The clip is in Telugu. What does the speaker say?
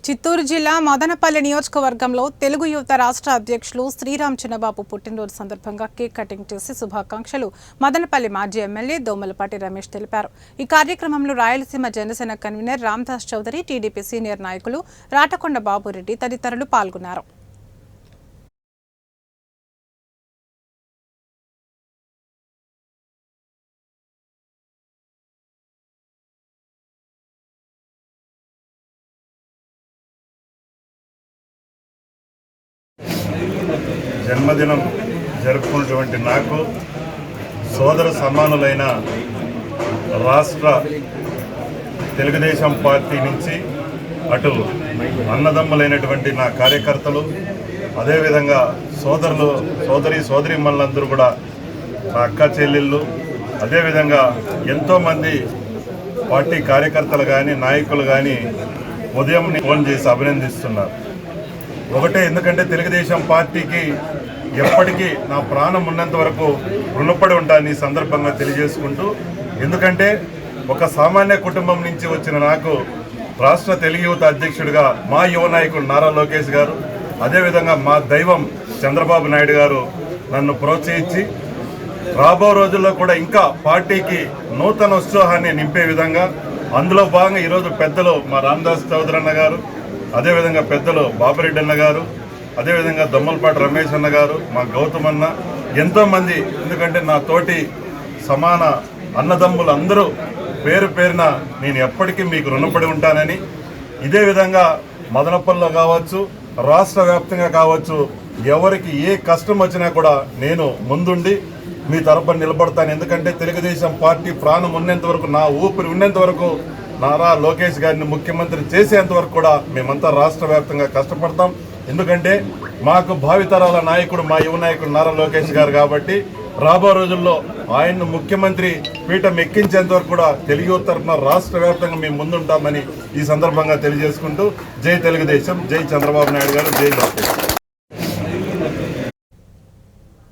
చిత్తూరు జిల్లా మదనపల్లి నియోజకవర్గంలో తెలుగు యువత రాష్ట్ర అధ్యక్షులు శ్రీరామ్ చిన్నబాబు పుట్టినరోజు సందర్భంగా కేక్ కటింగ్ చేసి శుభాకాంక్షలు మదనపల్లి మాజీ ఎమ్మెల్యే దోమలపాటి రమేష్ తెలిపారు. ఈ కార్యక్రమంలో Rayalaseema Janasena convenor Ramdas Chowdary, TDP senior నాయకులు రాటకొండ బాబురెడ్డి తదితరులు పాల్గొన్నారు. జన్మదినం జరుపుకున్నటువంటి నాకు సోదర సమానులైన రాష్ట్ర తెలుగుదేశం పార్టీ నుంచి అటు అన్నదమ్ములైనటువంటి నా కార్యకర్తలు, అదేవిధంగా సోదరీమణులందరూ కూడా నా అక్క చెల్లెళ్ళు, అదేవిధంగా ఎంతోమంది పార్టీ కార్యకర్తలు కానీ నాయకులు కానీ ఉదయం ఫోన్ చేసి అభినందిస్తున్నారు. ఒకటే, ఎందుకంటే తెలుగుదేశం పార్టీకి ఎప్పటికీ నా ప్రాణం ఉన్నంత వరకు రుణపడి ఉంటానని సందర్భంగా తెలియజేసుకుంటూ, ఎందుకంటే ఒక సామాన్య కుటుంబం నుంచి వచ్చిన నాకు రాష్ట్ర తెలుగు యువత అధ్యక్షుడిగా మా యువ నాయకుడు నారా లోకేష్ గారు, అదేవిధంగా మా దైవం చంద్రబాబు నాయుడు గారు నన్ను ప్రోత్సహించి రాబో రోజుల్లో కూడా ఇంకా పార్టీకి నూతన ఉత్సాహాన్ని నింపే విధంగా, అందులో భాగంగా ఈరోజు పెద్దలు మా రామదాస్ చౌదరి అన్న గారు, అదేవిధంగా పెద్దలు బాబురెడ్డి అన్న గారు, అదేవిధంగా దొమ్మలపాటి రమేష్ అన్న గారు, మా గౌతమ్ అన్న, ఎంతోమంది, ఎందుకంటే నా తోటి సమాన అన్నదమ్ములు అందరూ పేరు పేరున నేను ఎప్పటికీ మీకు రుణపడి ఉంటానని, ఇదే విధంగా మదనపల్లిలో కావచ్చు, రాష్ట్ర వ్యాప్తంగా కావచ్చు, ఎవరికి ఏ కష్టం వచ్చినా కూడా నేను ముందుండి మీ తరపున నిలబడతాను. ఎందుకంటే తెలుగుదేశం పార్టీ ప్రాణం ఉన్నంత వరకు, నా ఊపిరి ఉన్నంత వరకు, నారా లోకేష్ గారిని ముఖ్యమంత్రి చేసేంత వరకు కూడా మేమంతా రాష్ట్ర వ్యాప్తంగా కష్టపడతాం. ఎందుకంటే మాకు భావితరాల నాయకుడు మా యువ నాయకుడు నారా లోకేష్ గారు కాబట్టి రాబో రోజుల్లో ఆయన్ను ముఖ్యమంత్రి పీఠం ఎక్కించేంత వరకు కూడా తెలుగు తరఫున రాష్ట్ర వ్యాప్తంగా మేము ముందుంటామని ఈ సందర్భంగా తెలియజేసుకుంటూ, జై తెలుగుదేశం, జై చంద్రబాబు నాయుడు గారు, జై లోకేష్.